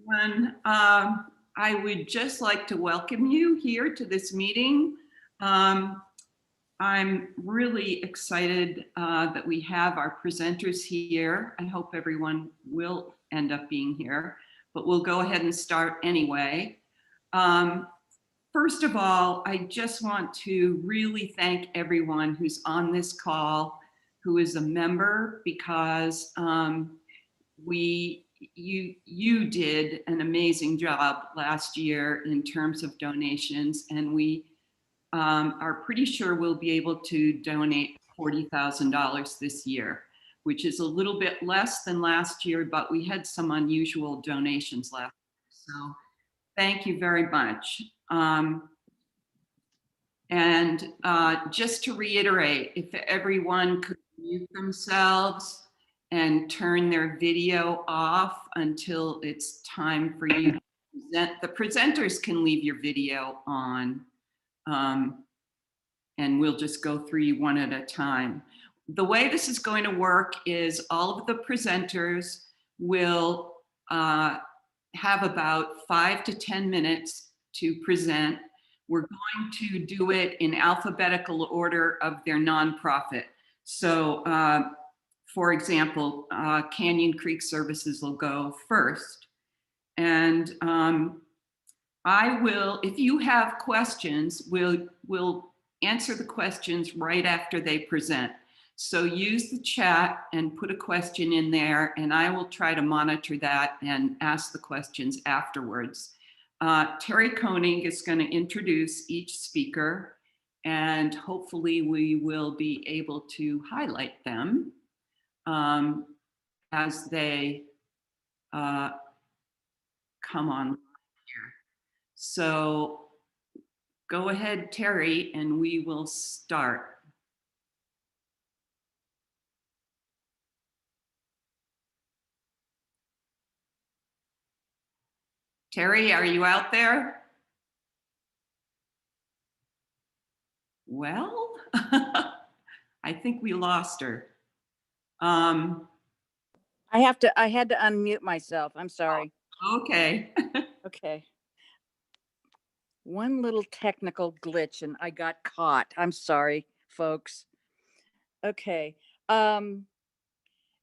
everyone. I would just like to welcome you here to this meeting. I'm really excited that we have our presenters here. I hope everyone will end up being here, but we'll go ahead and start anyway. First of all, I just want to really thank everyone who's on this call, who is a member, because you did an amazing job last year in terms of donations, and we are pretty sure we'll be able to donate $40,000 this year, which is a little bit less than last year, but we had some unusual donations last year. So thank you very much. Just to reiterate, if everyone could mute themselves and turn their video off until it's time for you to present. The presenters can leave your video on, and we'll just go through you one at a time. The way this is going to work is all of the presenters will have about 5 to 10 minutes to present. We're going to do it in alphabetical order of their nonprofit. So, for example, Canyon Creek Services will go first. And I will, if you have questions, we'll answer the questions right after they present. So use the chat and put a question in there, and I will try to monitor that and ask the questions afterwards. Terry Koenig is going to introduce each speaker, and hopefully we will be able to highlight them as they come on here. So go ahead, Terry, and we will start. Terry, are you out there? Well, I think we lost her. I had to unmute myself. I'm sorry. Okay. Okay. One little technical glitch and I got caught. I'm sorry, folks. Okay.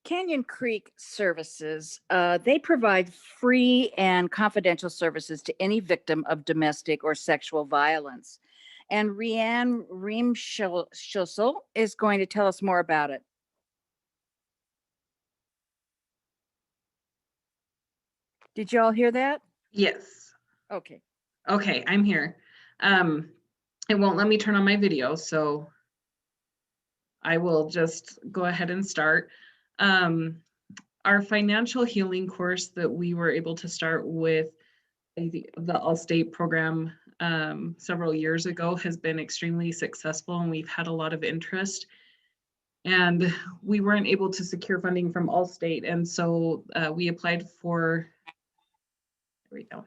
Canyon Creek Services, they provide free and confidential services to any victim of domestic or sexual violence. And Rianne Reemschussel is going to tell us more about it. Did you all hear that? Yes. Okay. Okay, I'm here. It won't let me turn on my video, so I will just go ahead and start. Our financial healing course that we were able to start with the Allstate program several years ago has been extremely successful, and we've had a lot of interest. And we weren't able to secure funding from Allstate, and so we applied for. There we go.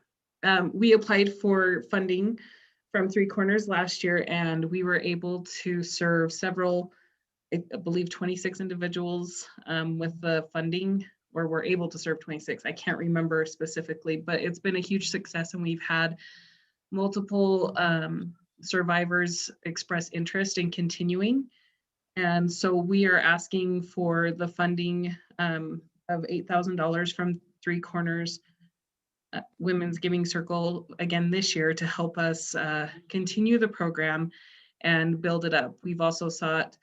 We applied for funding from Three Corners last year, and we were able to serve several, I believe 26 individuals with the funding, or we're able to serve 26. I can't remember specifically, but it's been a huge success, and we've had multiple survivors express interest in continuing. And so we are asking for the funding of $8,000 from Three Corners Women's Giving Circle again this year to help us continue the program and build it up. We've also sought,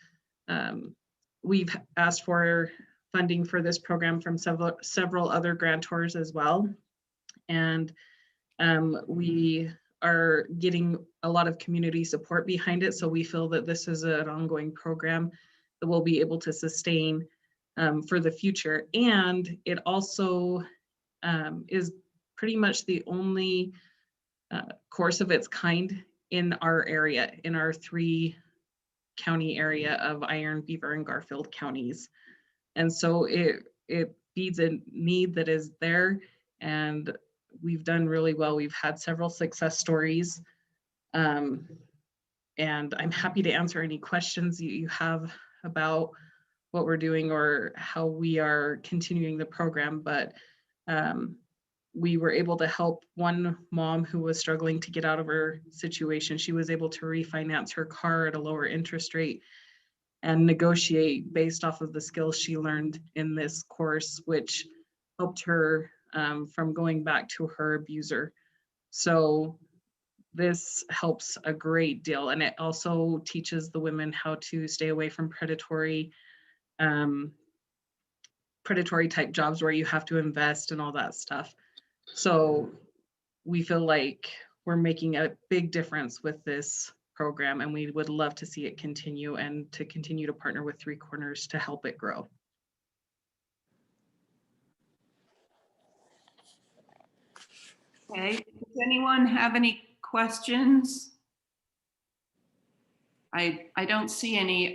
we've asked for funding for this program from several other grantors as well. And we are getting a lot of community support behind it. So we feel that this is an ongoing program that we'll be able to sustain for the future. And it also is pretty much the only course of its kind in our area, in our 3-county area of Iron, Beaver, and Garfield counties. And so it feeds a need that is there, and we've done really well. We've had several success stories, and I'm happy to answer any questions you have about what we're doing or how we are continuing the program. But we were able to help one mom who was struggling to get out of her situation. She was able to refinance her car at a lower interest rate and negotiate based off of the skills she learned in this course, which helped her from going back to her abuser. So this helps a great deal. And it also teaches the women how to stay away from predatory type jobs where you have to invest and all that stuff. So we feel like we're making a big difference with this program, and we would love to see it continue and to continue to partner with Three Corners to help it grow. Okay, does anyone have any questions? I don't see any.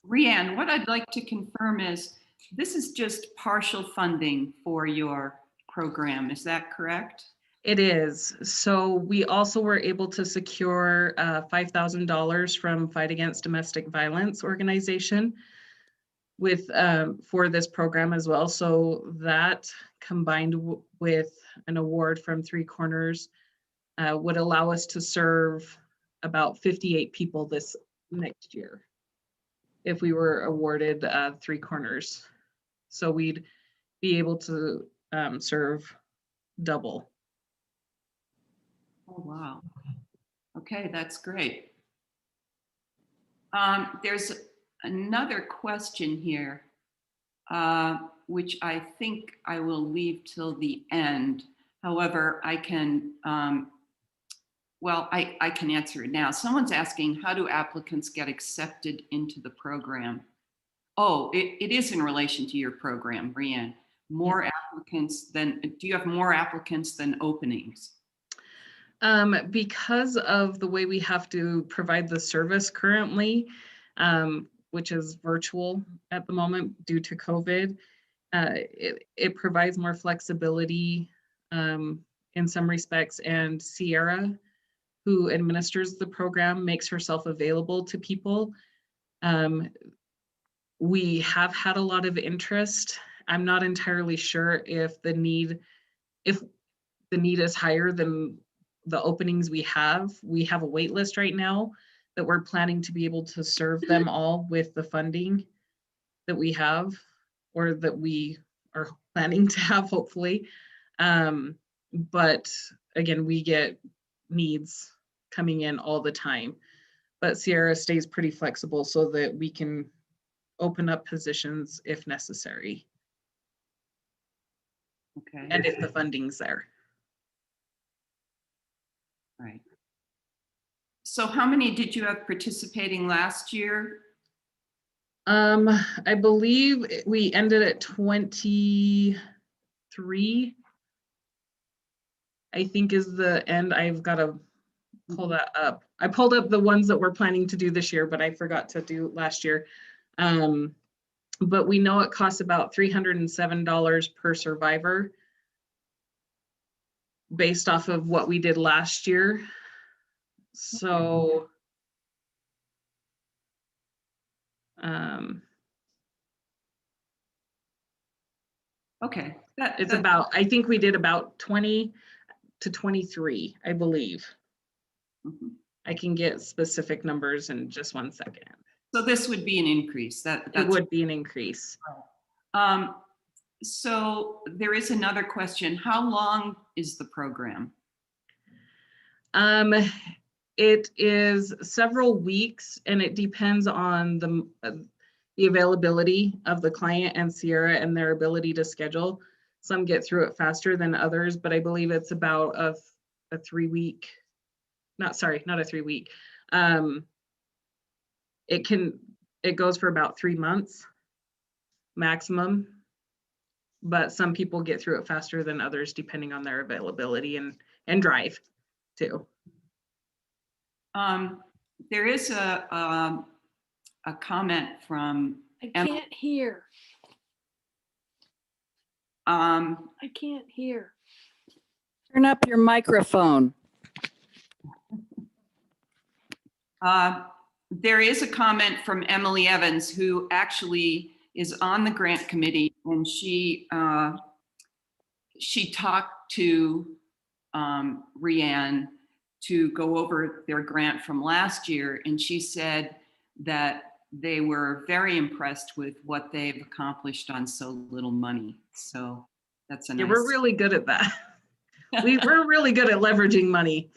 Rianne, what I'd like to confirm is this is just partial funding for your program. Is that correct? It is. So we also were able to secure $5,000 from Fight Against Domestic Violence organization with for this program as well. So that combined with an award from Three Corners would allow us to serve about 58 people this next year if we were awarded Three Corners. So we'd be able to serve double. Oh, wow. Okay, that's great. There's another question here, which I think I will leave till the end. However, I can, well, I can answer it now. Someone's asking, how do applicants get accepted into the program? Oh, it is in relation to your program, Rianne. More applicants than, do you have more applicants than openings? Because of the way we have to provide the service currently, which is virtual at the moment due to COVID, it provides more flexibility in some respects. And Sierra, who administers the program, makes herself available to people. We have had a lot of interest. I'm not entirely sure if the need is higher than the openings we have. We have a wait list right now that we're planning to be able to serve them all with the funding that we have, or that we are planning to have, hopefully. But again, we get needs coming in all the time. But Sierra stays pretty flexible so that we can open up positions if necessary. Okay. And if the funding's there. Right. So how many did you have participating last year? I believe we ended at 23, I think is the end. I've got to pull that up. I pulled up the ones that we're planning to do this year, but I forgot to do last year. But we know it costs about $307 per survivor based off of what we did last year. So Okay. it's about, I think we did about 20 to 23, I believe. Mm-hmm. I can get specific numbers in just 1 second. So this would be an increase. It would be an increase. So there is another question. How long is the program? It is several weeks, and it depends on the availability of the client and Sierra and their ability to schedule. Some get through it faster than others, but I believe it's about a 3 week, not a 3 week. It goes for about 3 months maximum, but some people get through it faster than others depending on their availability and drive too. There is a comment from I can't hear. I can't hear. Turn up your microphone. There is a comment from Emily Evans, who actually is on the grant committee, and she she talked to Rianne to go over their grant from last year, and she said that they were very impressed with what they've accomplished on so little money. So that's a Yeah, nice. we're really good at that. We're really good at leveraging money.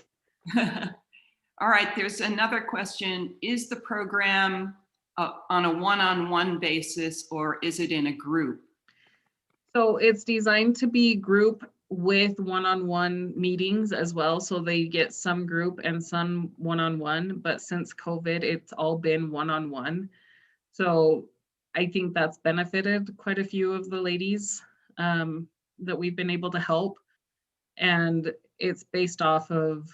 All right, there's another question. Is the program on a one-on-one basis, or is it in a group? So it's designed to be group with one-on-one meetings as well. So they get some group and some one-on-one, but since COVID, it's all been one-on-one. So I think that's benefited quite a few of the ladies that we've been able to help. And it's based off of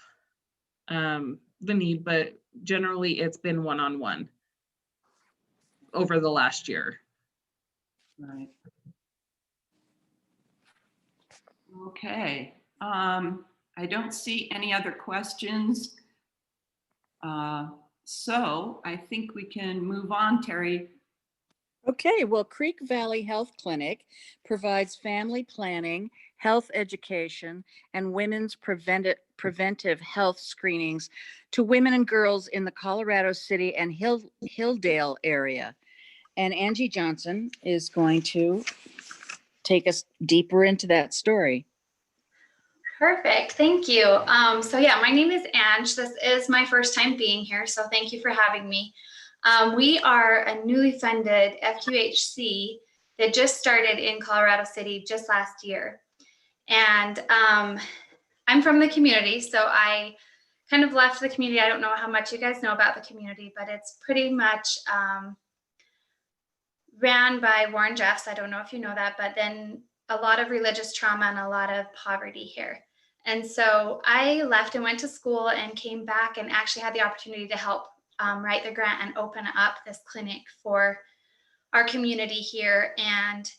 the need, but generally it's been one-on-one over the last year. Right. Okay. I don't see any other questions. So I think we can move on, Terry. Okay, well, Creek Valley Health Clinic provides family planning, health education, and women's preventive health screenings to women and girls in the Colorado City and Hilldale area. And Angie Johnson is going to take us deeper into that story. Perfect, thank you. So yeah, my name is Ange. This is my first time being here, so thank you for having me. We are a newly funded FQHC that just started in Colorado City just last year. And I'm from the community, so I kind of left the community. I don't know how much you guys know about the community, but it's pretty much ran by Warren Jeffs. I don't know if you know that, but then a lot of religious trauma and a lot of poverty here. And so I left and went to school and came back and actually had the opportunity to help write the grant and open up this clinic for our community here. And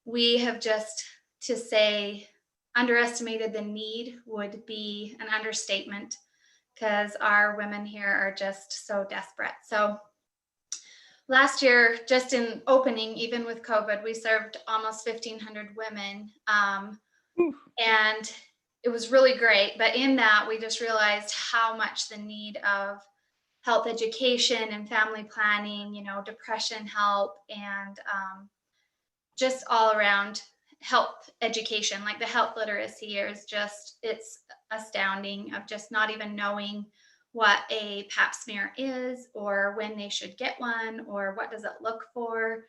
we have just, to say underestimated the need would be an understatement, because our women here are just so desperate. So last year, just in opening, even with COVID, we served almost 1,500 women. And it was really great. But in that, we just realized how much the need of health education and family planning, you know, depression help, and just all around health education, like the health literacy here is just, it's astounding, of just not even knowing what a pap smear is, or when they should get one, or what does it look for.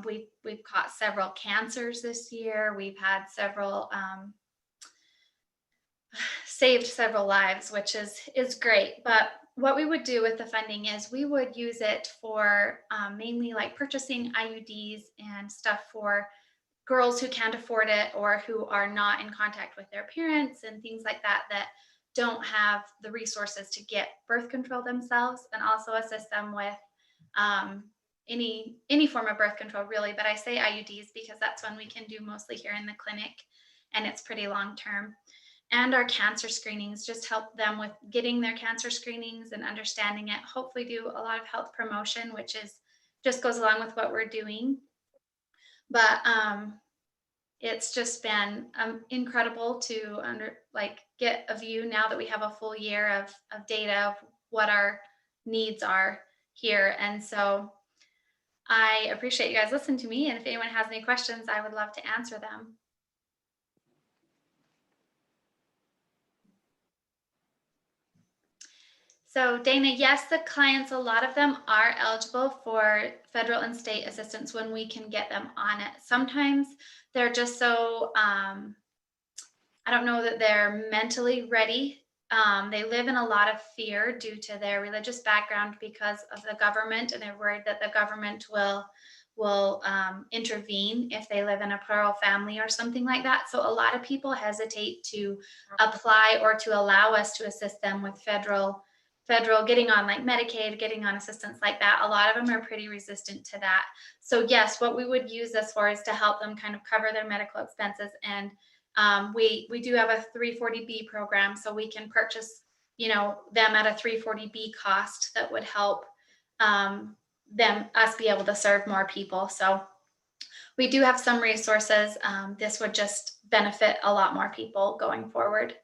We've caught several cancers this year. We've had several saved several lives, which is great. But what we would do with the funding is we would use it for mainly like purchasing IUDs and stuff for girls who can't afford it, or who are not in contact with their parents and things like that, that don't have the resources to get birth control themselves, and also assist them with any form of birth control really. But I say IUDs because that's one we can do mostly here in the clinic, and it's pretty long term. And our cancer screenings just help them with getting their cancer screenings and understanding it. Hopefully do a lot of health promotion, which is just goes along with what we're doing. But it's just been incredible to get a view now that we have a full year of data of what our needs are here. And so I appreciate you guys listening to me. And if anyone has any questions, I would love to answer them. So Dana, yes, the clients, a lot of them are eligible for federal and state assistance when we can get them on it. Sometimes they're just so, I don't know that they're mentally ready. They live in a lot of fear due to their religious background because of the government, and they're worried that the government will intervene if they live in a plural family or something like that. So a lot of people hesitate to apply or to allow us to assist them with federal getting on like Medicaid, getting on assistance like that. A lot of them are pretty resistant to that. So yes, what we would use this for is to help them kind of cover their medical expenses. And we do have a 340B program, so we can purchase, you know, them at a 340B cost that would help us be able to serve more people. So we do have some resources. This would just benefit a lot more people going forward.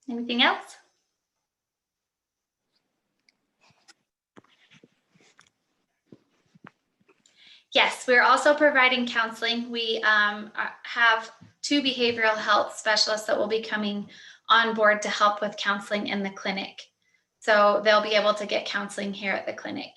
Anything else? Yes, we're also providing counseling. We have 2 behavioral health specialists that will be coming on board to help with counseling in the clinic. So they'll be able to get counseling here at the clinic.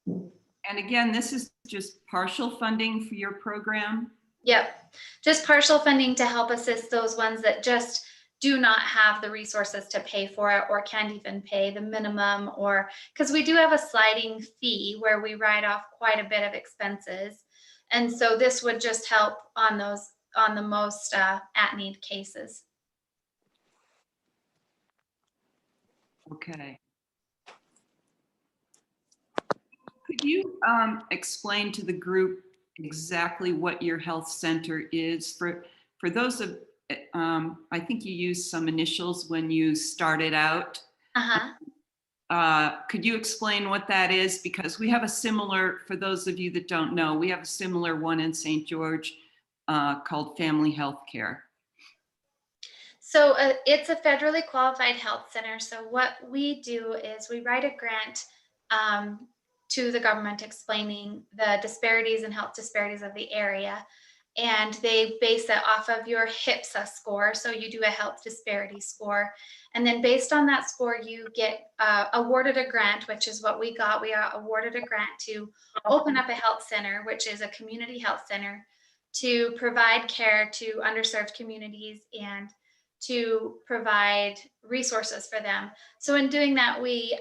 And again, this is just partial funding for your program. Yep, just partial funding to help assist those ones that just do not have the resources to pay for it or can't even pay the minimum, or because we do have a sliding fee where we write off quite a bit of expenses. And so this would just help on those, on the most at-need cases. Okay. Could you explain to the group exactly what your health center is for those of, I think you used some initials when you started out. Could you explain what that is? Because we have a similar, for those of you that don't know, we have a similar one in St. George called Family Health Care. So it's a federally qualified health center. So what we do is we write a grant to the government explaining the disparities and health disparities of the area. And they base it off of your HIPSA score. So you do a health disparity score. And then based on that score, you get awarded a grant, which is what we got. We are awarded a grant to open up a health center, which is a community health center, to provide care to underserved communities and to provide resources for them. So in doing that, we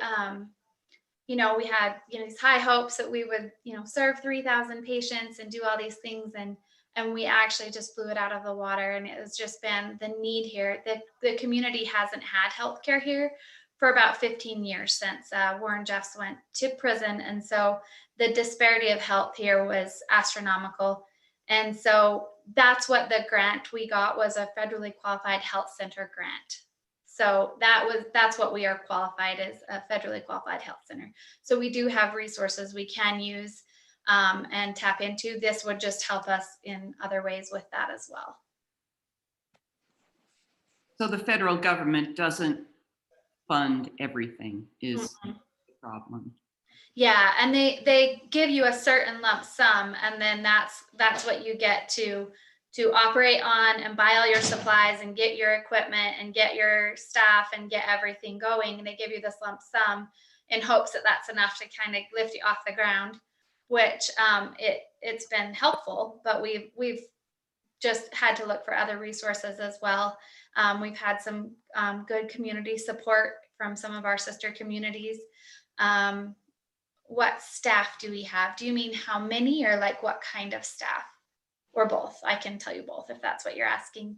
we had these high hopes that we would serve 3,000 patients and do all these things, and we actually just blew it out of the water. And it has just been the need here. The community hasn't had healthcare here for about 15 years since Warren Jeffs went to prison, and so the disparity of health here was astronomical. And so that's what the grant we got was, a federally qualified health center grant. So that's what we are qualified as, a federally qualified health center. So we do have resources we can use and tap into. This would just help us in other ways with that as well. So the federal government doesn't fund everything is the problem. Yeah, and they give you a certain lump sum, and then that's what you get to operate on and buy all your supplies and get your equipment and get your staff and get everything going. And they give you this lump sum in hopes that that's enough to kind of lift you off the ground, which it's been helpful, but we've just had to look for other resources as well. We've had some good community support from some of our sister communities. What staff do we have? Do you mean how many, or like what kind of staff? Or both? I can tell you both if that's what you're asking.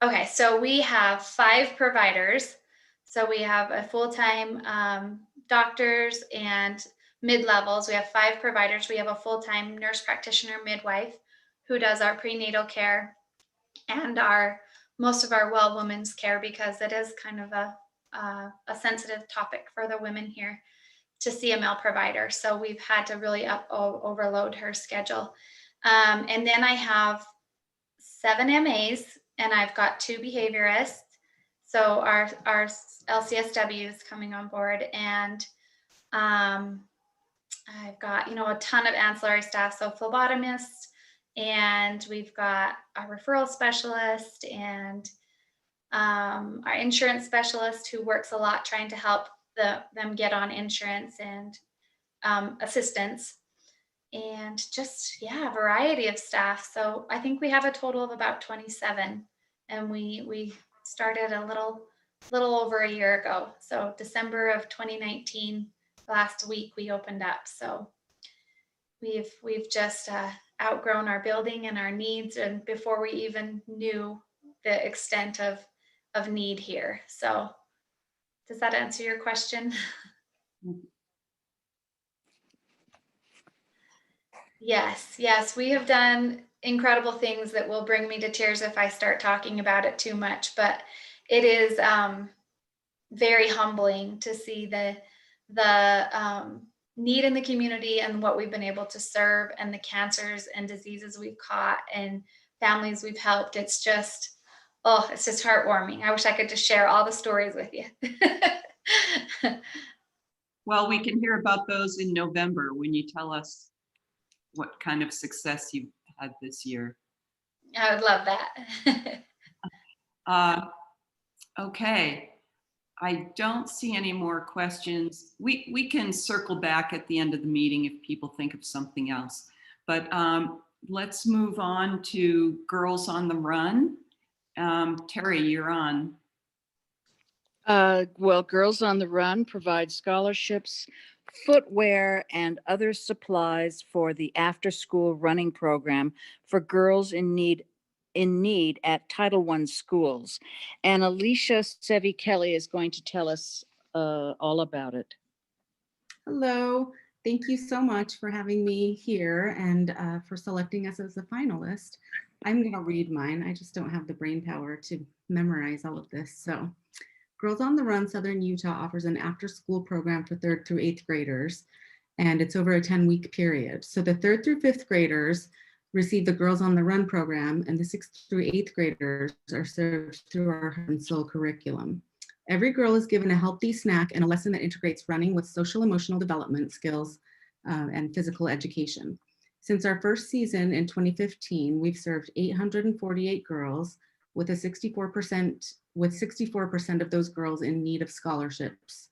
Okay, so we have 5 providers. So we have a full-time doctors and mid-levels. We have 5 providers. We have a full-time nurse practitioner midwife who does our prenatal care and most of our well women's care, because it is kind of a sensitive topic for the women here to see a male provider. So we've had to really overload her schedule. And then I have 7 MAs, and I've got 2 behaviorists. So our LCSW is coming on board, and I've got a ton of ancillary staff. So phlebotomists, and we've got our referral specialist and our insurance specialist who works a lot trying to help them get on insurance and assistance, and just a variety of staff. So I think we have a total of about 27, and we started a little over a year ago. So December of 2019, last week we opened up. So we've just outgrown our building and our needs, and before we even knew the extent of need here. So does that answer your question? Yes, we have done incredible things that will bring me to tears if I start talking about it too much. But it is very humbling to see the need in the community and what we've been able to serve and the cancers and diseases we've caught and families we've helped. It's just, oh, it's just heartwarming. I wish I could just share all the stories with you. Well, we can hear about those in November when you tell us what kind of success you've had this year. I would love that. Okay, I don't see any more questions. We can circle back at the end of the meeting if people think of something else. But let's move on to Girls on the Run. Terry, you're on. Well, Girls on the Run provides scholarships, footwear, and other supplies for the after-school running program for girls in need at Title I schools. And Alicia Sevi Kelly is going to tell us all about it. Hello, thank you so much for having me here and for selecting us as a finalist. I'm going to read mine. I just don't have the brain power to memorize all of this. So Girls on the Run Southern Utah offers an after-school program for 3rd through 8th graders, and it's over a 10-week period. So the 3rd through 5th graders receive the Girls on the Run program, and the 6th through 8th graders are served through our Heart and Soul curriculum. Every girl is given a healthy snack and a lesson that integrates running with social emotional development skills and physical education. Since our first season in 2015, we've served 848 girls with 64% of those girls in need of scholarships.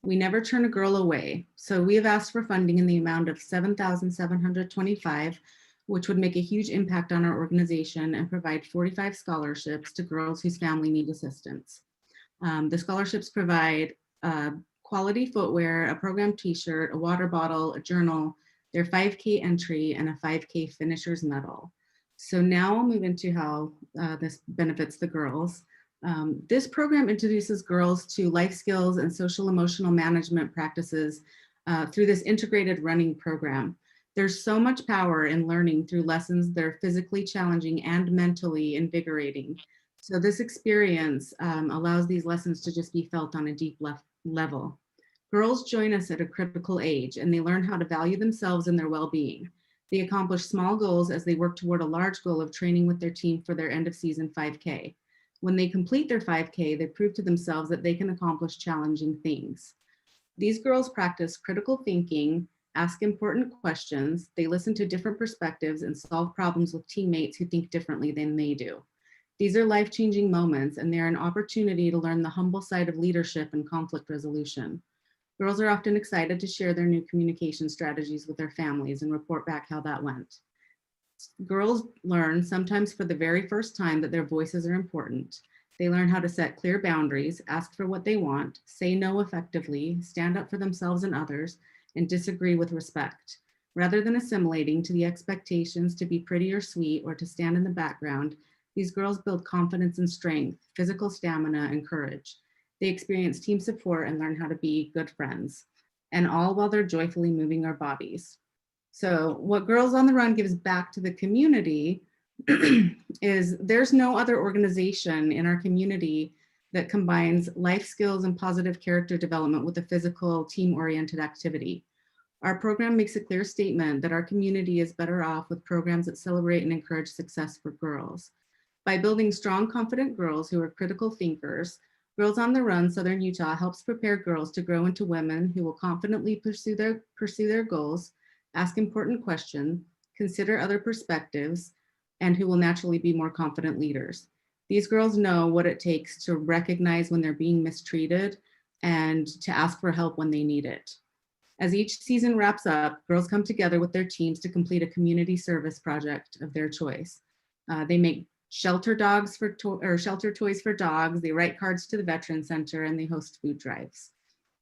We never turn a girl away, so we have asked for funding in the amount of $7,725, which would make a huge impact on our organization and provide 45 scholarships to girls whose family need assistance. The scholarships provide quality footwear, a program t-shirt, a water bottle, a journal, their 5K entry, and a 5K finisher's medal. So now I'll move into how this benefits the girls. This program introduces girls to life skills and social emotional management practices through this integrated running program. There's so much power in learning through lessons that are physically challenging and mentally invigorating. So this experience allows these lessons to just be felt on a deep level. Girls join us at a critical age and they learn how to value themselves and their well-being. They accomplish small goals as they work toward a large goal of training with their team for their end of season 5K. When they complete their 5K, they prove to themselves that they can accomplish challenging things. These girls practice critical thinking, ask important questions, they listen to different perspectives and solve problems with teammates who think differently than they do. These are life-changing moments and they're an opportunity to learn the humble side of leadership and conflict resolution. Girls are often excited to share their new communication strategies with their families and report back how that went. Girls learn, sometimes for the very first time, that their voices are important. They learn how to set clear boundaries, ask for what they want, say no effectively, stand up for themselves and others, and disagree with respect. Rather than assimilating to the expectations to be pretty or sweet or to stand in the background, these girls build confidence and strength, physical stamina, and courage. They experience team support and learn how to be good friends, and all while they're joyfully moving our bodies. So what Girls on the Run gives back to the community is there's no other organization in our community that combines life skills and positive character development with a physical team-oriented activity. Our program makes a clear statement that our community is better off with programs that celebrate and encourage success for girls. By building strong, confident girls who are critical thinkers, Girls on the Run Southern Utah helps prepare girls to grow into women who will confidently pursue their goals, ask important questions, consider other perspectives, and who will naturally be more confident leaders. These girls know what it takes to recognize when they're being mistreated and to ask for help when they need it. As each season wraps up, girls come together with their teams to complete a community service project of their choice. They make shelter toys for dogs, they write cards to the Veteran Center, and they host food drives.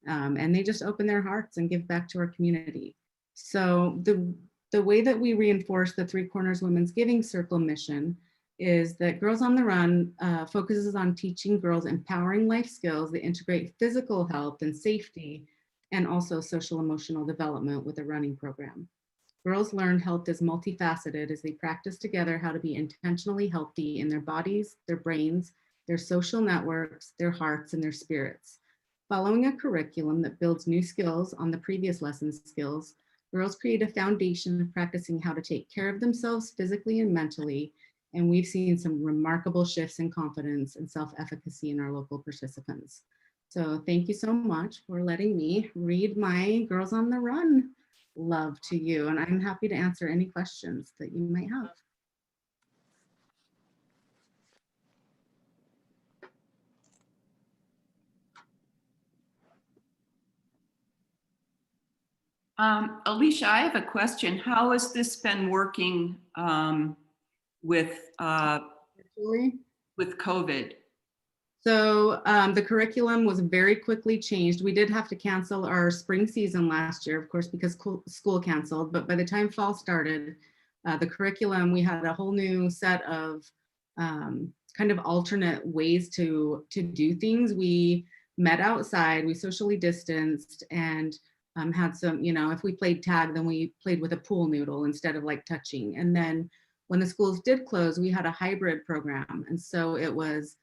And they just open their hearts and give back to our community. So the way that we reinforce the Three Corners Women's Giving Circle mission is that Girls on the Run focuses on teaching girls empowering life skills that integrate physical health and safety and also social emotional development with a running program. Girls learned health is multifaceted as they practice together how to be intentionally healthy in their bodies, their brains, their social networks, their hearts, and their spirits. Following a curriculum that builds new skills on the previous lesson's skills, girls create a foundation of practicing how to take care of themselves physically and mentally, and we've seen some remarkable shifts in confidence and self-efficacy in our local participants. So thank you so much for letting me read my Girls on the Run love to you, and I'm happy to answer any questions that you might have. Alicia, I have a question. How has this been working with Actually, COVID? so the curriculum was very quickly changed. We did have to cancel our spring season last year, of course, because school canceled. But by the time fall started, the curriculum, we had a whole new set of kind of alternate ways to do things. We met outside, we socially distanced, and had some, you know, if we played tag, then we played with a pool noodle instead of like touching. And then when the schools did close, we had a hybrid program. And so it was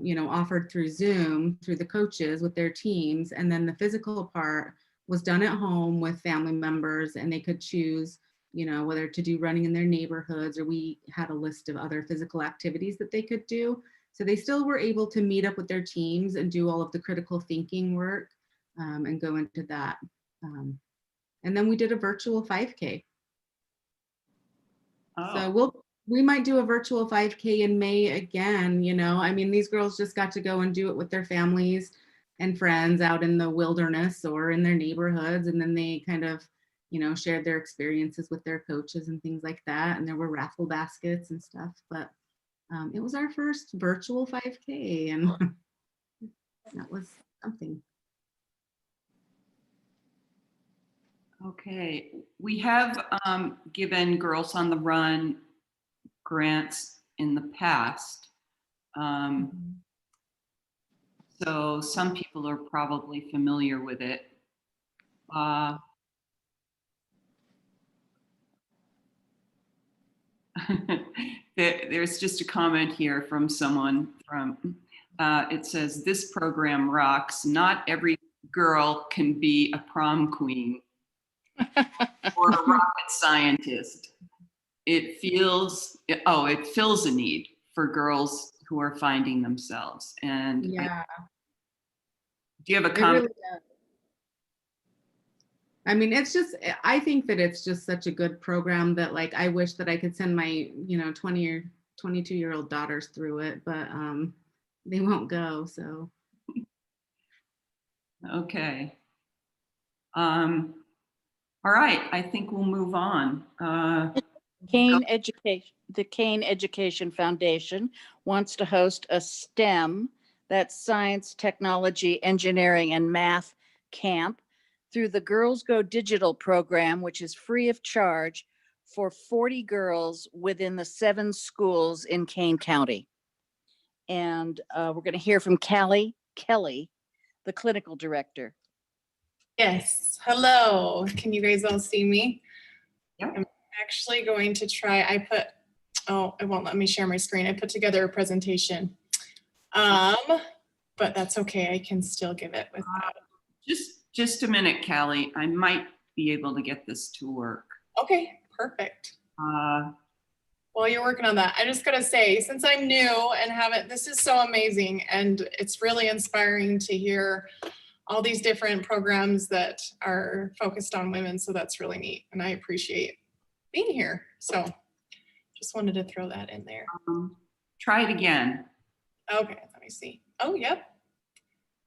you know, offered through Zoom, through the coaches with their teams. And then the physical part was done at home with family members, and they could choose, you know, whether to do running in their neighborhoods, or we had a list of other physical activities that they could do. So they still were able to meet up with their teams and do all of the critical thinking work and go into that. And then we did a virtual 5K. Oh. So we might do a virtual 5K in May again, you know. I mean, these girls just got to go and do it with their families and friends out in the wilderness or in their neighborhoods. And then they kind of, you know, shared their experiences with their coaches and things like that. And there were raffle baskets and stuff. But it was our first virtual 5K, and that was something. Okay, we have given Girls on the Run grants in the past. So some people are probably familiar with it. There's just a comment here from someone it says, this program rocks. Not every girl can be a prom queen or a rocket scientist. It fills a need for girls who are finding themselves. And yeah, do you have a it comment? really does. I mean, it's just, I think that it's just such a good program that, like, I wish that I could send my, you know, 20 or 22-year-old daughters through it, but they won't go, so. Okay. All right, I think we'll move on. The Kane Education Foundation wants to host a STEM, that's science, technology, engineering, and math camp through the Girls Go Digital program, which is free of charge for 40 girls within the 7 schools in Kane County. And we're going to hear from Callie Kelly, the clinical director. Yes, hello. Can you guys all see me? Yep. I'm actually going to try, it won't let me share my screen. I put together a presentation. But that's okay, I can still give it without. Just a minute, Callie. I might be able to get this to work. Okay, perfect. While you're working on that, I just gotta say, since I'm new and this is so amazing, and it's really inspiring to hear all these different programs that are focused on women. So that's really neat. And I appreciate being here. So just wanted to throw that in there. Try it again. Okay, let me see. Oh, yep.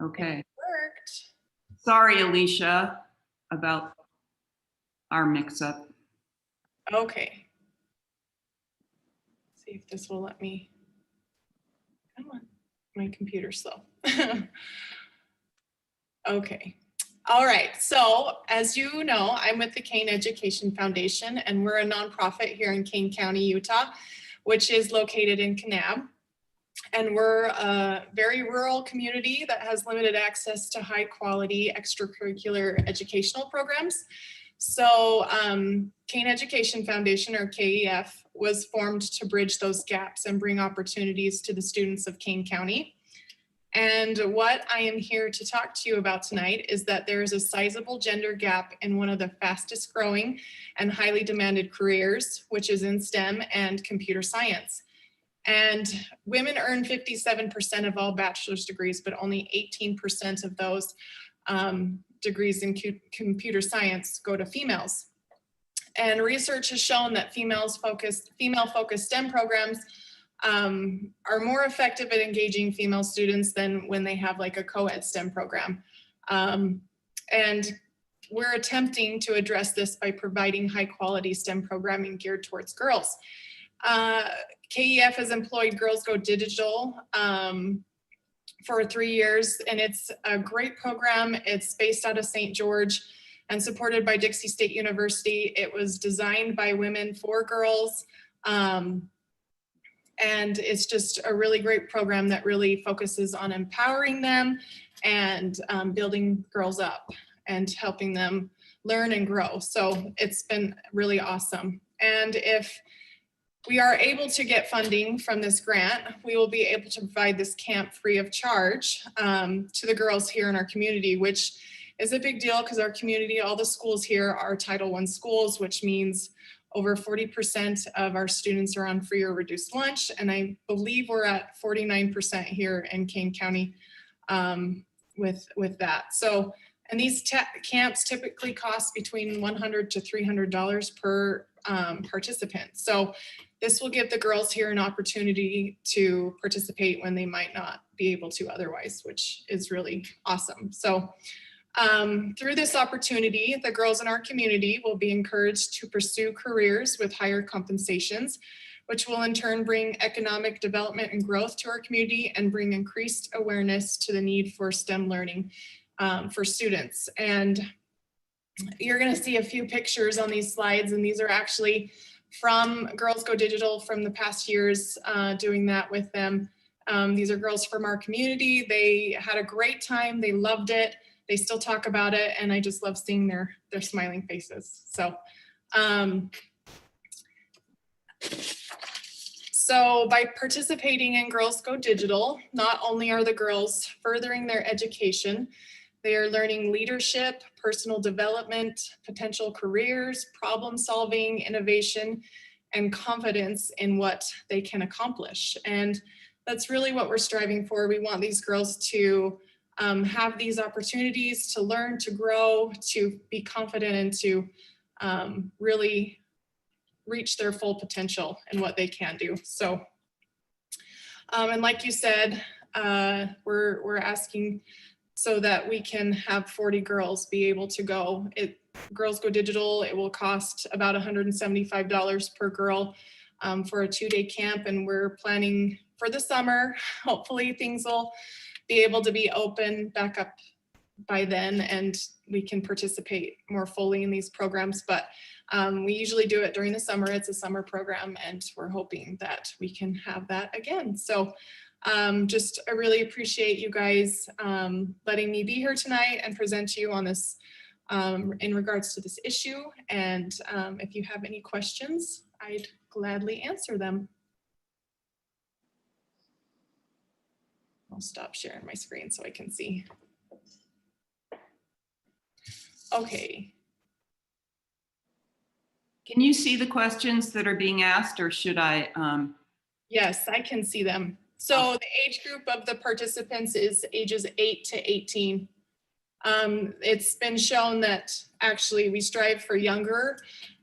Okay. It worked. Sorry, Alicia, about our mix-up. Okay. Let's see if this will let me. Come on, my computer's slow. Okay. All right. So as you know, I'm with the Kane Education Foundation, and we're a nonprofit here in Kane County, Utah, which is located in Kanab. And we're a very rural community that has limited access to high quality extracurricular educational programs. So Kane Education Foundation, or KEF, was formed to bridge those gaps and bring opportunities to the students of Kane County. And what I am here to talk to you about tonight is that there is a sizable gender gap in one of the fastest growing and highly demanded careers, which is in STEM and computer science. And women earn 57% of all bachelor's degrees, but only 18% of those degrees in computer science go to females. And research has shown that female-focused STEM programs are more effective at engaging female students than when they have like a co-ed STEM program. And we're attempting to address this by providing high quality STEM programming geared towards girls. KEF has employed Girls Go Digital for 3 years, and it's a great program. It's based out of St. George and supported by Dixie State University. It was designed by women for girls. And it's just a really great program that really focuses on empowering them and building girls up and helping them learn and grow. So it's been really awesome. And if we are able to get funding from this grant, we will be able to provide this camp free of charge to the girls here in our community, which is a big deal because our community, all the schools here are Title I schools, which means over 40% of our students are on free or reduced lunch. And I believe we're at 49% here in Kane County with that. So, and these camps typically cost between $100 to $300 per participant. So this will give the girls here an opportunity to participate when they might not be able to otherwise, which is really awesome. So through this opportunity, the girls in our community will be encouraged to pursue careers with higher compensations, which will in turn bring economic development and growth to our community and bring increased awareness to the need for STEM learning for students. And you're going to see a few pictures on these slides, and these are actually from Girls Go Digital from the past years doing that with them. These are girls from our community. They had a great time. They loved it. They still talk about it, and I just love seeing their smiling faces. So by participating in Girls Go Digital, not only are the girls furthering their education, they are learning leadership, personal development, potential careers, problem solving, innovation, and confidence in what they can accomplish. And that's really what we're striving for. We want these girls to have these opportunities to learn, to grow, to be confident, and to really reach their full potential in what they can do. So, and like you said, we're asking so that we can have 40 girls be able to go. Girls Go Digital, it will cost about $175 per girl for a 2-day camp, and we're planning for the summer. Hopefully things will be able to be open back up by then and we can participate more fully in these programs. But we usually do it during the summer. It's a summer program, and we're hoping that we can have that again. So just I really appreciate you guys letting me be here tonight and present to you on this in regards to this issue. And if you have any questions, I'd gladly answer them. I'll stop sharing my screen so I can see. Okay. Can you see the questions that are being asked, or should I? Yes, I can see them. So the age group of the participants is ages 8 to 18. It's been shown that actually we strive for younger,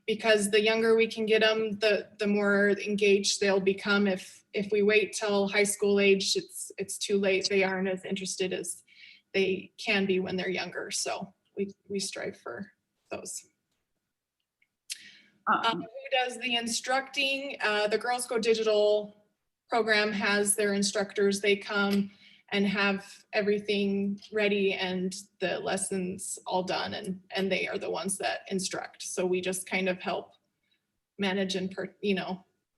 because the younger we can get them, the more engaged they'll become. If we wait till high school age, it's too late. They aren't as interested as they can be when they're younger. So we strive for those. Who does the instructing? The Girls Go Digital program has their instructors. They come and have everything ready and the lessons all done, and they are the ones that instruct. So we just kind of help manage and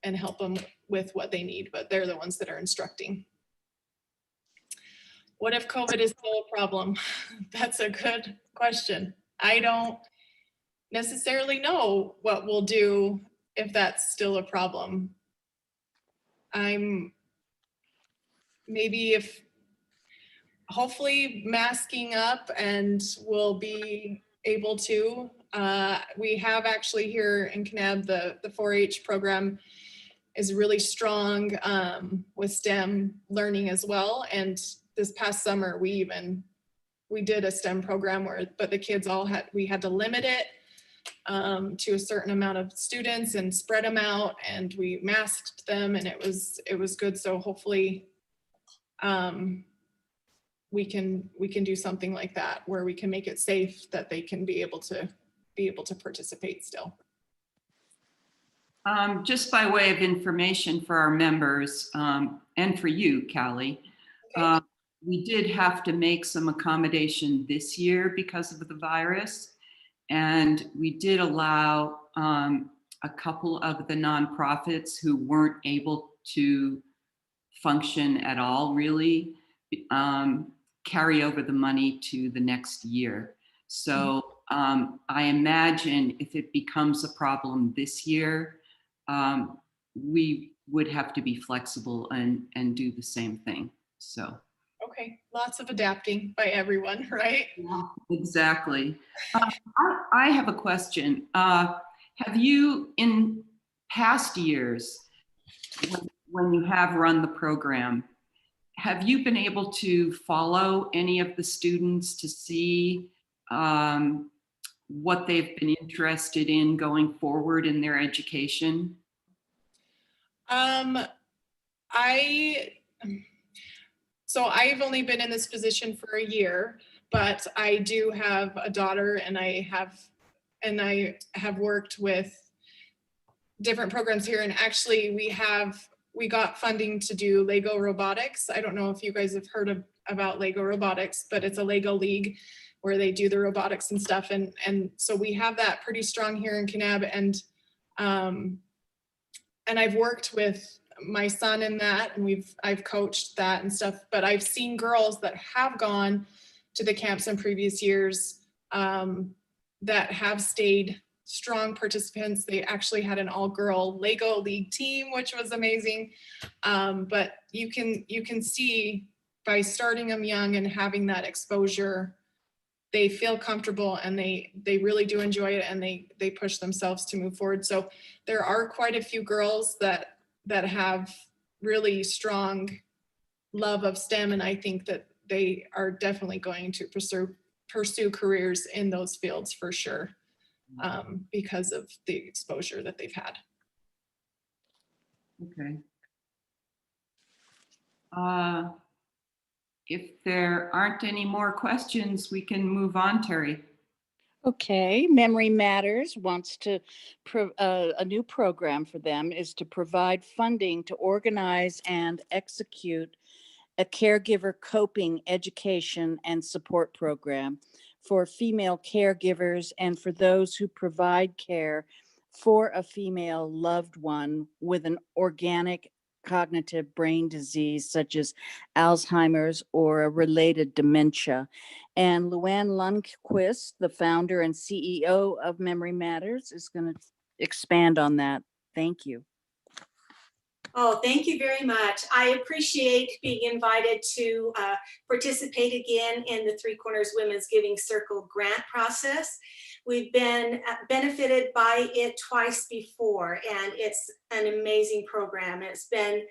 and help them with what they need, but they're the ones that are instructing. What if COVID is still a problem? That's a good question. I don't necessarily know what we'll do if that's still a problem. I'm maybe if hopefully masking up and we'll be able to. We have actually here in Kanab, the 4-H program is really strong with STEM learning as well. And this past summer, we did a STEM program but the kids we had to limit it to a certain amount of students and spread them out, and we masked them, and it was good. So hopefully we can do something like that where we can make it safe that they can be able to participate still. Just by way of information for our members and for you, Callie, Okay. we did have to make some accommodation this year because of the virus. And we did allow a couple of the nonprofits who weren't able to function at all, really, carry over the money to the next year. So I imagine if it becomes a problem this year, we would have to be flexible and do the same thing. So. Okay, lots of adapting by everyone, right? Yeah, exactly. I have a question. Have you, in past years, when you have run the program, have you been able to follow any of the students to see what they've been interested in going forward in their education? So I've only been in this position for a year, but I do have a daughter, and I have worked with different programs here. And actually we got funding to do Lego robotics. I don't know if you guys have heard about Lego robotics, but it's a Lego league where they do the robotics and stuff. And so we have that pretty strong here in Kanab. And I've worked with my son in that, and I've coached that and stuff, but I've seen girls that have gone to the camps in previous years that have stayed strong participants. They actually had an all-girl Lego league team, which was amazing. But you can see by starting them young and having that exposure, they feel comfortable, and they really do enjoy it, and they push themselves to move forward. So there are quite a few girls that have really strong love of STEM, and I think that they are definitely going to pursue careers in those fields for sure, because of the exposure that they've had. Okay. If there aren't any more questions, we can move on, Terry. Okay, Memory Matters wants to, a new program for them is to provide funding to organize and execute a caregiver coping education and support program for female caregivers and for those who provide care for a female loved one with an organic cognitive brain disease such as Alzheimer's or a related dementia. And Luann Lundquist, the founder and CEO of Memory Matters, is going to expand on that. Thank you. Oh, thank you very much. I appreciate being invited to participate again in the Three Corners Women's Giving Circle grant process. We've been benefited by it twice before, and it's an amazing program. It's been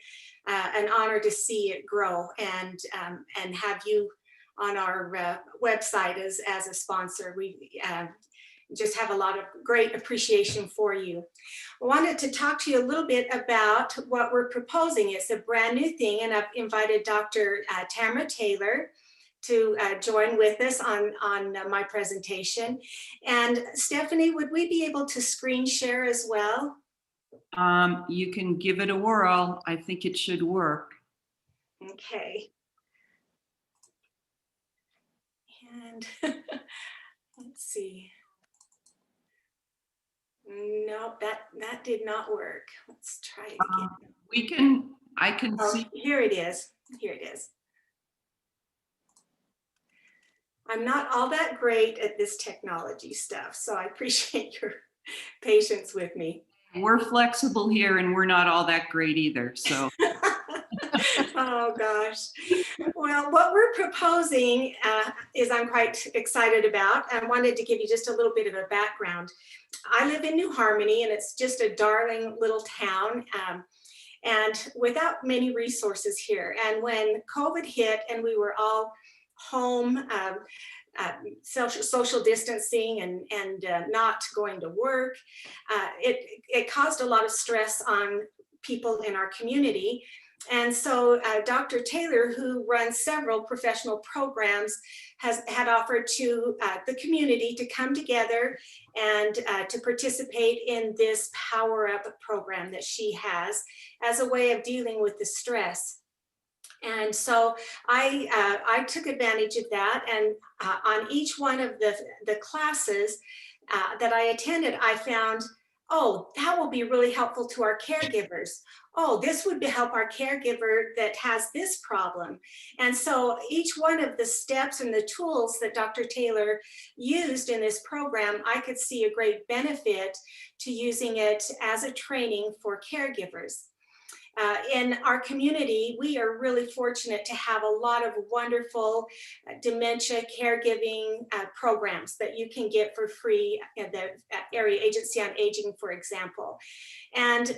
an honor to see it grow and have you on our website as a sponsor. We just have a lot of great appreciation for you. I wanted to talk to you a little bit about what we're proposing. It's a brand new thing, and I've invited Dr. Tamara Taylor to join with us on my presentation. And Stephanie, would we be able to screen share as well? You can give it a whirl. I think it should work. Okay. And let's see. No, that did not work. Let's try it again. I can see. Here it is. Here it is. I'm not all that great at this technology stuff, so I appreciate your patience with me. We're flexible here and we're not all that great either. So Oh, gosh. Well, what we're proposing is I'm quite excited about. I wanted to give you just a little bit of a background. I live in New Harmony, and it's just a darling little town. And without many resources here. And when COVID hit and we were all home, social distancing and not going to work, it caused a lot of stress on people in our community. And so Dr. Taylor, who runs several professional programs, had offered to the community to come together and to participate in this Power Up program that she has as a way of dealing with the stress. And so I took advantage of that, and on each one of the classes that I attended, I found, oh, that will be really helpful to our caregivers. Oh, this would help our caregiver that has this problem. And so each one of the steps and the tools that Dr. Taylor used in this program, I could see a great benefit to using it as a training for caregivers. In our community, we are really fortunate to have a lot of wonderful dementia caregiving programs that you can get for free at the Area Agency on Aging, for example. And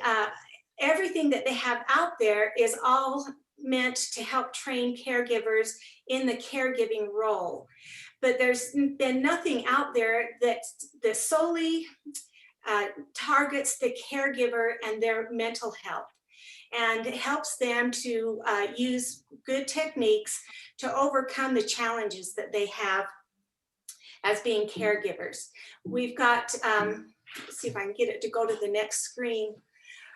everything that they have out there is all meant to help train caregivers in the caregiving role. But there's been nothing out there that solely targets the caregiver and their mental health, and it helps them to use good techniques to overcome the challenges that they have as being caregivers. We've got, let's see if I can get it to go to the next screen.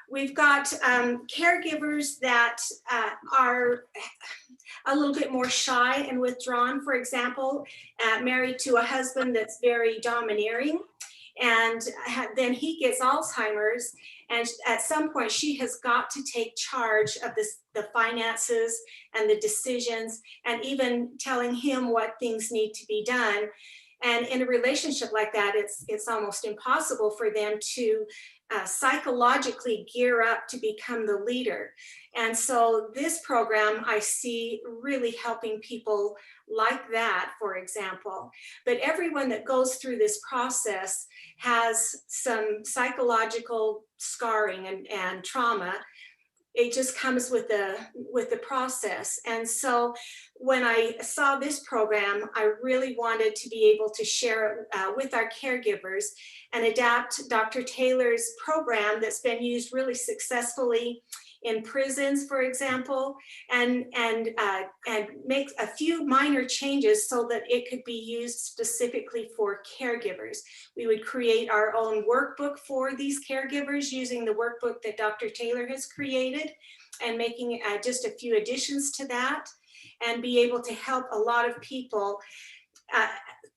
We've got caregivers that are a little bit more shy and withdrawn, for example, married to a husband that's very domineering. And then he gets Alzheimer's, and at some point she has got to take charge of the finances and the decisions, and even telling him what things need to be done. And in a relationship like that, it's almost impossible for them to psychologically gear up to become the leader. And so this program I see really helping people like that, for example. But everyone that goes through this process has some psychological scarring and trauma. It just comes with the process. And so when I saw this program, I really wanted to be able to share it with our caregivers and adapt Dr. Taylor's program that's been used really successfully in prisons, for example, and make a few minor changes so that it could be used specifically for caregivers. We would create our own workbook for these caregivers using the workbook that Dr. Taylor has created, and making just a few additions to that, and be able to help a lot of people.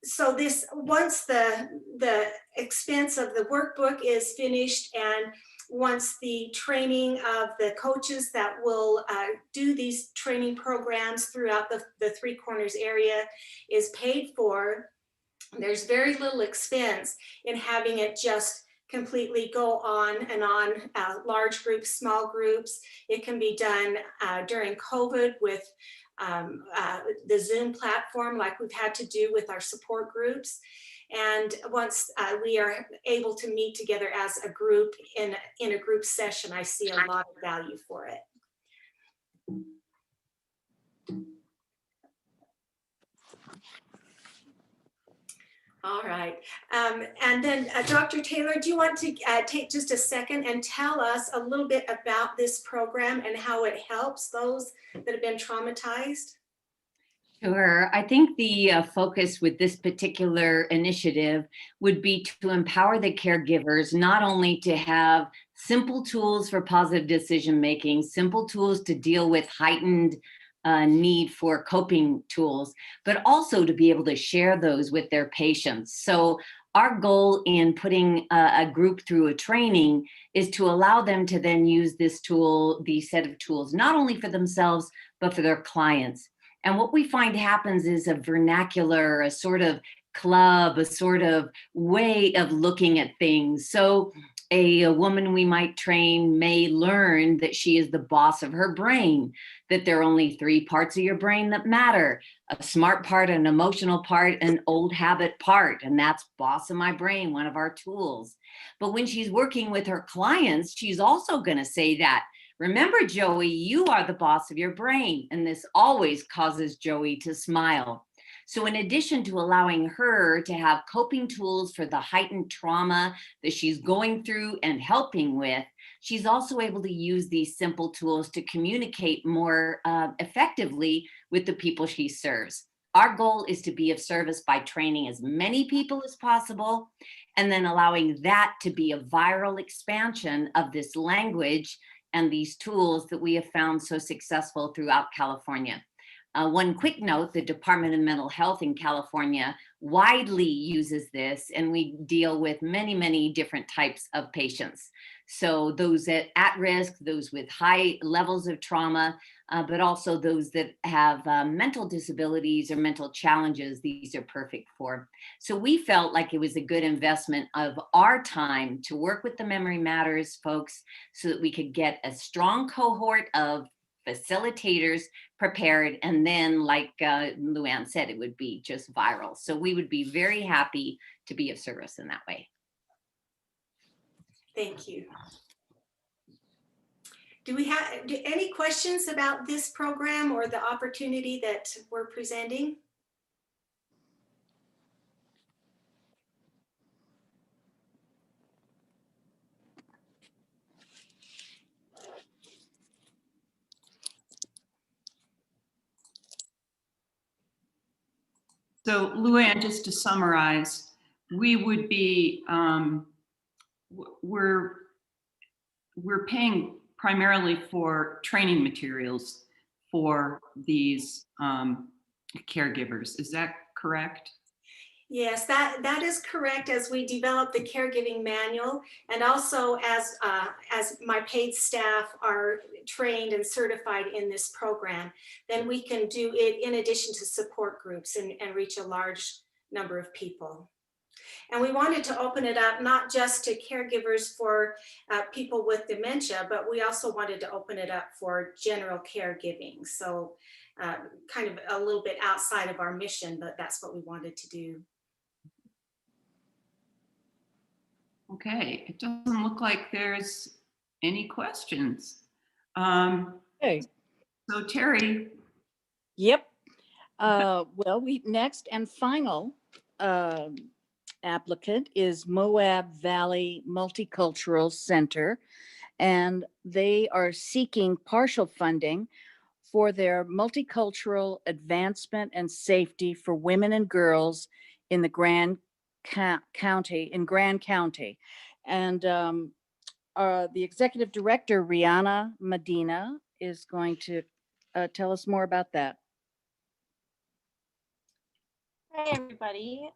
So this, once the expense of the workbook is finished, and once the training of the coaches that will do these training programs throughout the Three Corners area is paid for, there's very little expense in having it just completely go on and on, large groups, small groups. It can be done during COVID with the Zoom platform, like we've had to do with our support groups. And once we are able to meet together as a group in a group session, I see a lot of value for it. All right. And then Dr. Taylor, do you want to take just a second and tell us a little bit about this program and how it helps those that have been traumatized? Sure. I think the focus with this particular initiative would be to empower the caregivers not only to have simple tools for positive decision making, simple tools to deal with heightened need for coping tools, but also to be able to share those with their patients. So our goal in putting a group through a training is to allow them to then use this tool, these set of tools, not only for themselves, but for their clients. And what we find happens is a vernacular, a sort of club, a sort of way of looking at things. So a woman we might train may learn that she is the boss of her brain, that there are only 3 parts of your brain that matter: a smart part, an emotional part, an old habit part. And that's boss of my brain, one of our tools. But when she's working with her clients, she's also going to say that. Remember, Joey, you are the boss of your brain. And this always causes Joey to smile. So in addition to allowing her to have coping tools for the heightened trauma that she's going through and helping with, she's also able to use these simple tools to communicate more effectively with the people she serves. Our goal is to be of service by training as many people as possible, and then allowing that to be a viral expansion of this language and these tools that we have found so successful throughout California. One quick note, the Department of Mental Health in California widely uses this, and we deal with many, many different types of patients. So those at risk, those with high levels of trauma, but also those that have mental disabilities or mental challenges, these are perfect for. So we felt like it was a good investment of our time to work with the Memory Matters folks so that we could get a strong cohort of facilitators prepared, and then like Luann said, it would be just viral. So we would be very happy to be of service in that way. Thank you. Do we have any questions about this program or the opportunity that we're presenting? So Luann, just to summarize, we would be, we're paying primarily for training materials for these caregivers. Is that correct? Yes, that is correct. As we develop the caregiving manual, and also as my paid staff are trained and certified in this program, then we can do it in addition to support groups and reach a large number of people. And we wanted to open it up not just to caregivers for people with dementia, but we also wanted to open it up for general caregiving. So kind of a little bit outside of our mission, but that's what we wanted to do. Okay, it doesn't look like there's any questions. Okay. So Terry. Yep. Well, we next and final applicant is Moab Valley Multicultural Center, and they are seeking partial funding for their multicultural advancement and safety for women and girls in the Grand County. And the executive director, Rihanna Medina, is going to tell us more about that. Hi, everybody.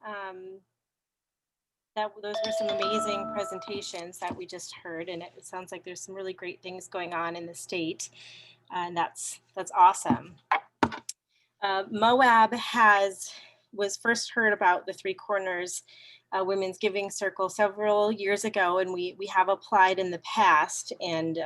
Those were some amazing presentations that we just heard, and it sounds like there's some really great things going on in the state, and that's awesome. Moab was first heard about the Three Corners Women's Giving Circle several years ago, and we have applied in the past, and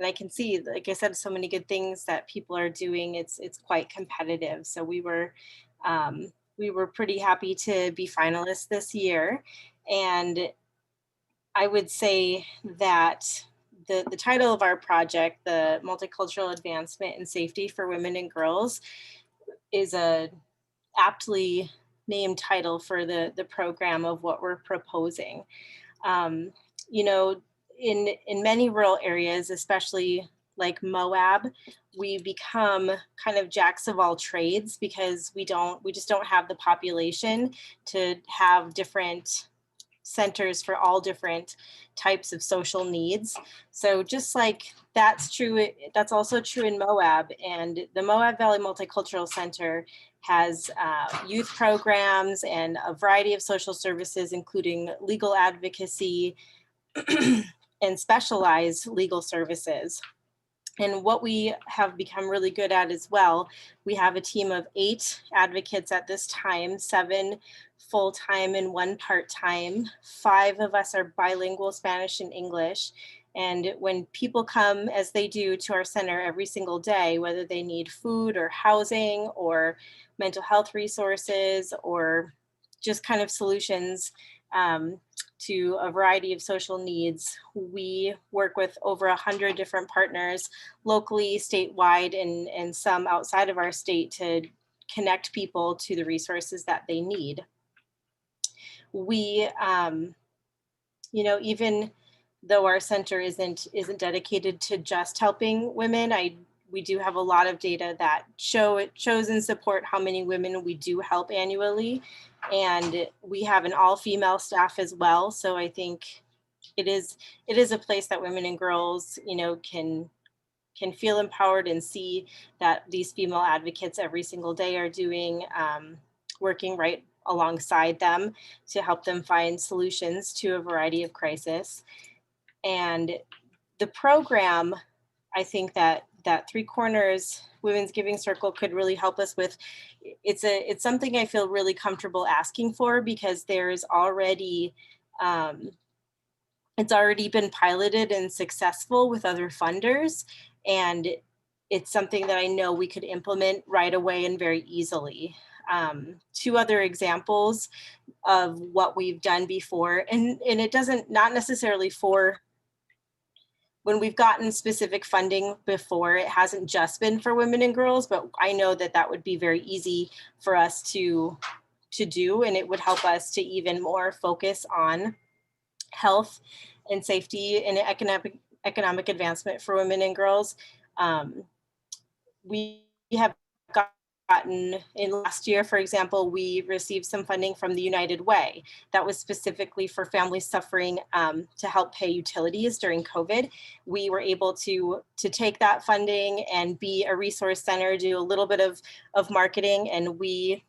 I can see, like I said, so many good things that people are doing. It's quite competitive. So we were pretty happy to be finalists this year. And I would say that the title of our project, the Multicultural Advancement and Safety for Women and Girls, is a aptly named title for the program of what we're proposing. You know, in many rural areas, especially like Moab, we become kind of jacks of all trades because we just don't have the population to have different centers for all different types of social needs. So just like that's true, that's also true in Moab. And the Moab Valley Multicultural Center has youth programs and a variety of social services, including legal advocacy and specialized legal services. And what we have become really good at as well, we have a team of 8 advocates at this time, 7 full-time and 1 part-time. 5 of us are bilingual Spanish and English. And when people come, as they do, to our center every single day, whether they need food or housing or mental health resources or just kind of solutions to a variety of social needs, we work with over 100 different partners locally, statewide, and some outside of our state to connect people to the resources that they need. We, even though our center isn't dedicated to just helping women, we do have a lot of data that shows and support how many women we do help annually. And we have an all-female staff as well. So I think it is a place that women and girls, can feel empowered and see that these female advocates every single day are doing, working right alongside them to help them find solutions to a variety of crises. And the program, I think that Three Corners Women's Giving Circle could really help us with. It's something I feel really comfortable asking for, because there's already, it's already been piloted and successful with other funders. And it's something that I know we could implement right away and very easily. 2 other examples of what we've done before, and it doesn't, not necessarily for, when we've gotten specific funding before, it hasn't just been for women and girls, but I know that that would be very easy for us to do, and it would help us to even more focus on health and safety and economic advancement for women and girls. We have gotten, in last year, for example, we received some funding from the United Way that was specifically for families suffering, to help pay utilities during COVID. We were able to take that funding and be a resource center, do a little bit of marketing, and we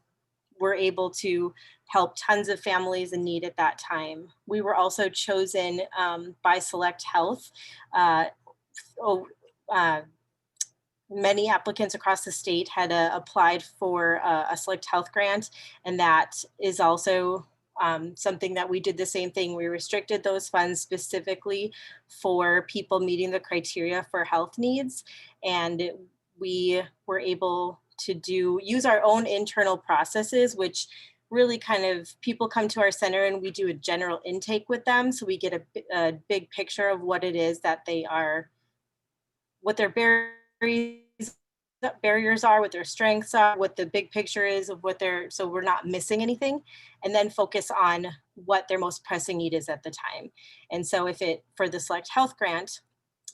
were able to help tons of families in need at that time. We were also chosen by Select Health. Many applicants across the state had applied for a Select Health grant, and that is also something that we did the same thing. We restricted those funds specifically for people meeting the criteria for health needs, and we were able to use our own internal processes, which really kind of, people come to our center and we do a general intake with them, so we get a big picture of what it is that they are, what their barriers are, what their strengths are, what the big picture is of what they're, so we're not missing anything, and then focus on what their most pressing need is at the time. And so if it, for the Select Health grant,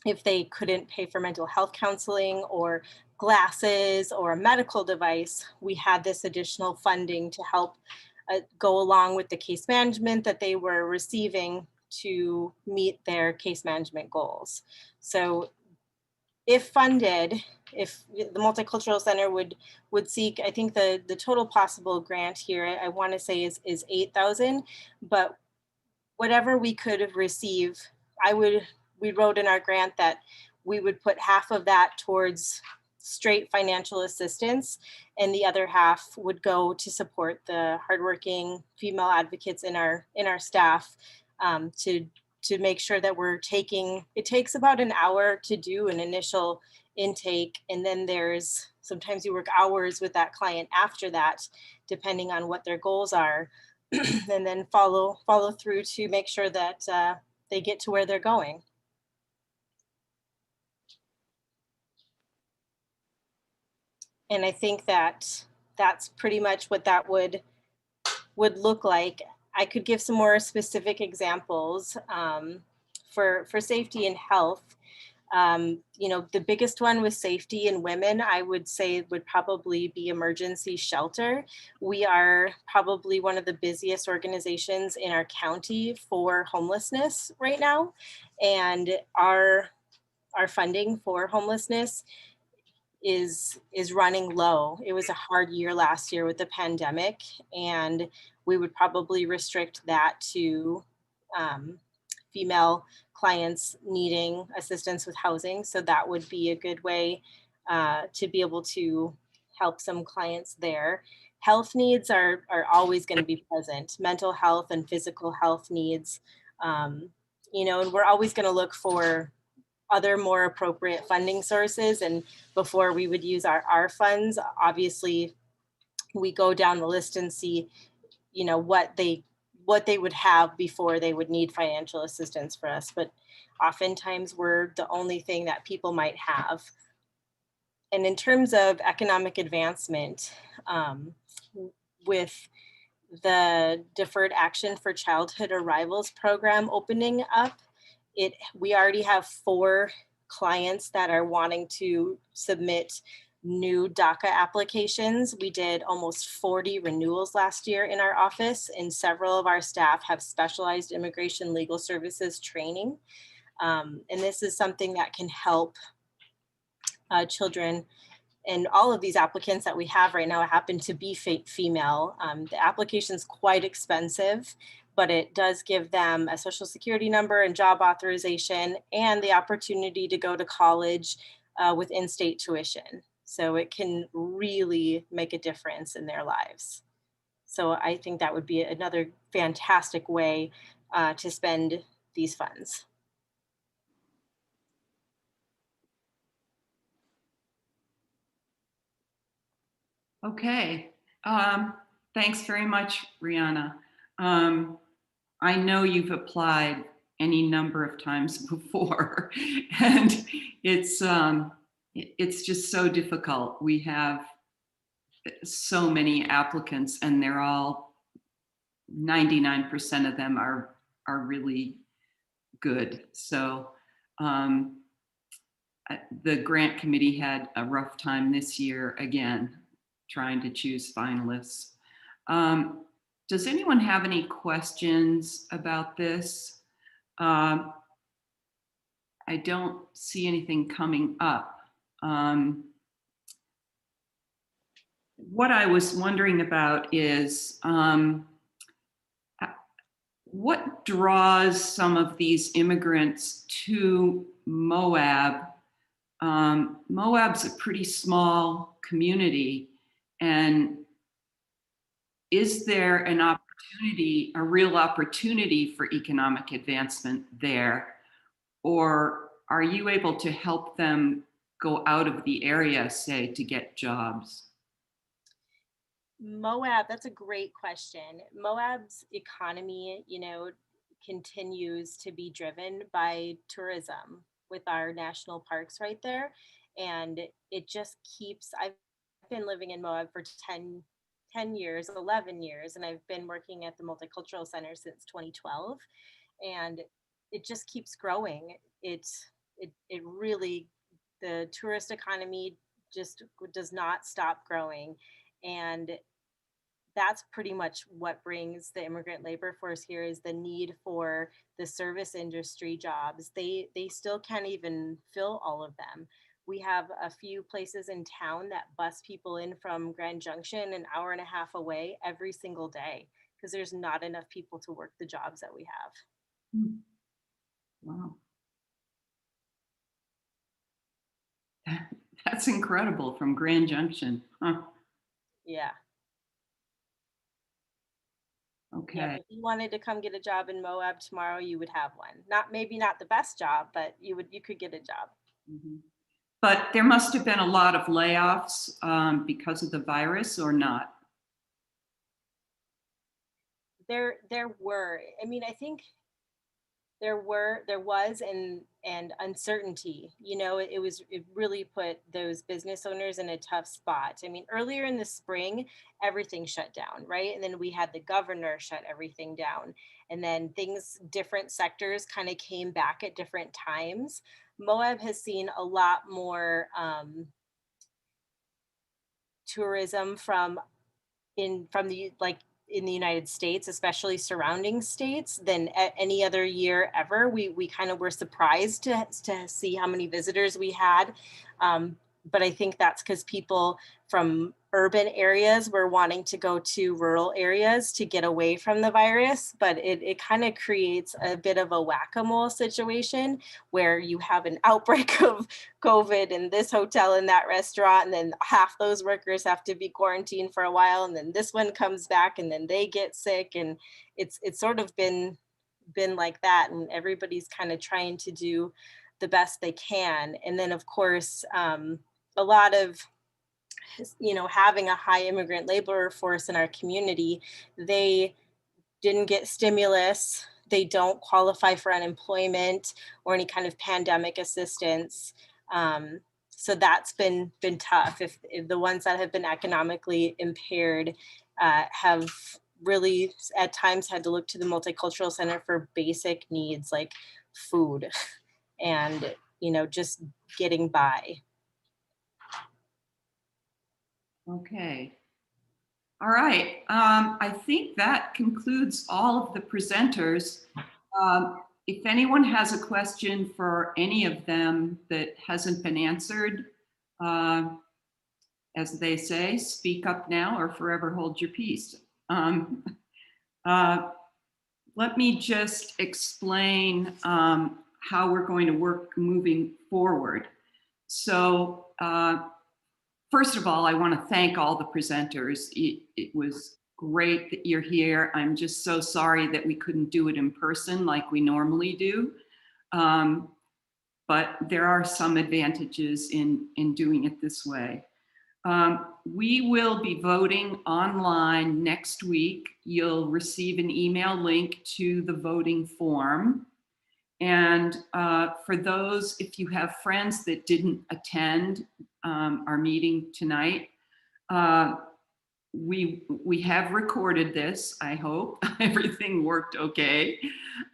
if they couldn't pay for mental health counseling or glasses or a medical device, we had this additional funding to help go along with the case management that they were receiving to meet their case management goals. So if funded, if the Multicultural Center would seek, I think the total possible grant here, I want to say is $8,000, but whatever we could have received, we wrote in our grant that we would put half of that towards straight financial assistance, and the other half would go to support the hardworking female advocates in our staff, to make sure that we're taking, it takes about an hour to do an initial intake, and then there's, sometimes you work hours with that client after that, depending on what their goals are, and then follow through to make sure that they get to where they're going. And I think that that's pretty much what that would look like. I could give some more specific examples for safety and health. The biggest one with safety in women, I would say, would probably be emergency shelter. We are probably one of the busiest organizations in our county for homelessness right now. And our funding for homelessness is running low. It was a hard year last year with the pandemic, and we would probably restrict that to female clients needing assistance with housing. So that would be a good way to be able to help some clients there. Health needs are always going to be present, mental health and physical health needs. You know, and we're always going to look for other more appropriate funding sources. And before we would use our funds, obviously we go down the list and see, you know, what they would have before they would need financial assistance for us. But oftentimes we're the only thing that people might have. And in terms of economic advancement, with the Deferred Action for Childhood Arrivals program opening up, we already have 4 clients that are wanting to submit new DACA applications. We did almost 40 renewals last year in our office, and several of our staff have specialized immigration legal services training. And this is something that can help children. And all of these applicants that we have right now happen to be female. The application is quite expensive, but it does give them a social security number and job authorization and the opportunity to go to college with in-state tuition. So it can really make a difference in their lives. So I think that would be another fantastic way to spend these funds. Okay. Thanks very much, Rihanna. I know you've applied any number of times before, and it's just so difficult. We have so many applicants, and they're all 99% of them are really good. So the grant committee had a rough time this year again, trying to choose finalists. Does anyone have any questions about this? I don't see anything coming up. What I was wondering about is what draws some of these immigrants to Moab? Moab's a pretty small community, and is there an opportunity, a real opportunity for economic advancement there? Or are you able to help them go out of the area, say, to get jobs? Moab, that's a great question. Moab's economy, you know, continues to be driven by tourism with our national parks right there. And it just keeps, I've been living in Moab for 10 years, 11 years, and I've been working at the Multicultural Center since 2012. And it just keeps growing. It really, the tourist economy just does not stop growing. And that's pretty much what brings the immigrant labor force here, is the need for the service industry jobs. They still can't even fill all of them. We have a few places in town that bus people in from Grand Junction an hour and a half away every single day because there's not enough people to work the jobs that we have. Wow. That's incredible, from Grand Junction. Huh. Yeah. Okay. Yeah, if you wanted to come get a job in Moab tomorrow, you would have one. Maybe not the best job, but you could get a job. Mm-hmm. But there must have been a lot of layoffs because of the virus, or not? There were. I mean, I think there was and uncertainty. You know, it really put those business owners in a tough spot. I mean, earlier in the spring, everything shut down, right? And then we had the governor shut everything down. And then different sectors kind of came back at different times. Moab has seen a lot more tourism from the in the United States, especially surrounding states, than any other year ever. We kind of were surprised to see how many visitors we had. but I think that's because people from urban areas were wanting to go to rural areas to get away from the virus. But it kind of creates a bit of a whack-a-mole situation where you have an outbreak of COVID in this hotel and that restaurant, and then half those workers have to be quarantined for a while, and then this one comes back and then they get sick. And it's sort of been like that, and everybody's kind of trying to do the best they can. And then of course, a lot of, having a high immigrant labor force in our community, they didn't get stimulus, they don't qualify for unemployment or any kind of pandemic assistance. So that's been tough. If the ones that have been economically impaired have really at times had to look to the Multicultural Center for basic needs like food and just getting by. Okay. All right. I think that concludes all of the presenters. If anyone has a question for any of them that hasn't been answered, as they say, speak up now or forever hold your peace. Let me just explain how we're going to work moving forward. So first of all, I want to thank all the presenters. It was great that you're here. I'm just so sorry that we couldn't do it in person like we normally do. But there are some advantages in doing it this way. We will be voting online next week. You'll receive an email link to the voting form. And for those, if you have friends that didn't attend our meeting tonight, we have recorded this, I hope. Everything worked okay.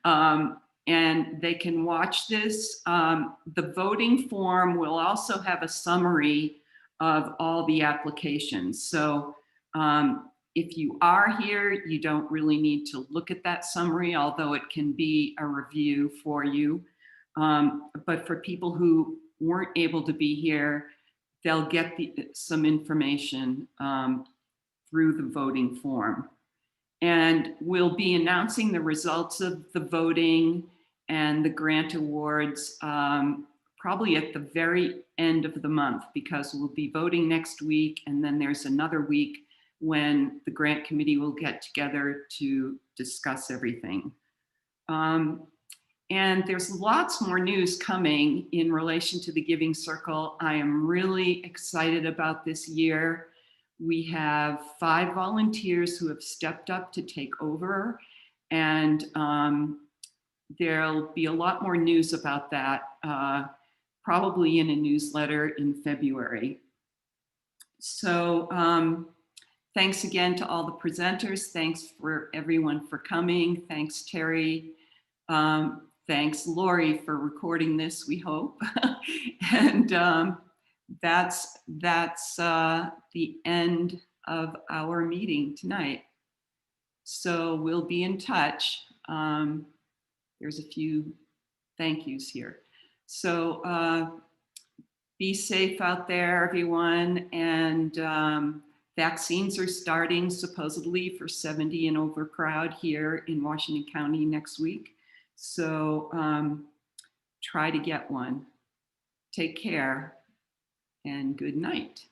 And they can watch this. The voting form will also have a summary of all the applications. So if you are here, you don't really need to look at that summary, although it can be a review for you. But for people who weren't able to be here, they'll get some information through the voting form. And we'll be announcing the results of the voting and the grant awards probably at the very end of the month, because we'll be voting next week, and then there's another week when the grant committee will get together to discuss everything. And there's lots more news coming in relation to the Giving Circle. I am really excited about this year. We have 5 volunteers who have stepped up to take over, and there'll be a lot more news about that, probably in a newsletter in February. So thanks again to all the presenters. Thanks for everyone for coming. Thanks, Terry. Thanks, Lori, for recording this, we hope. And that's the end of our meeting tonight. So we'll be in touch. There's a few thank yous here. So be safe out there, everyone. And vaccines are starting supposedly for 70 and over crowd here in Washington County next week. So try to get one. Take care and good night.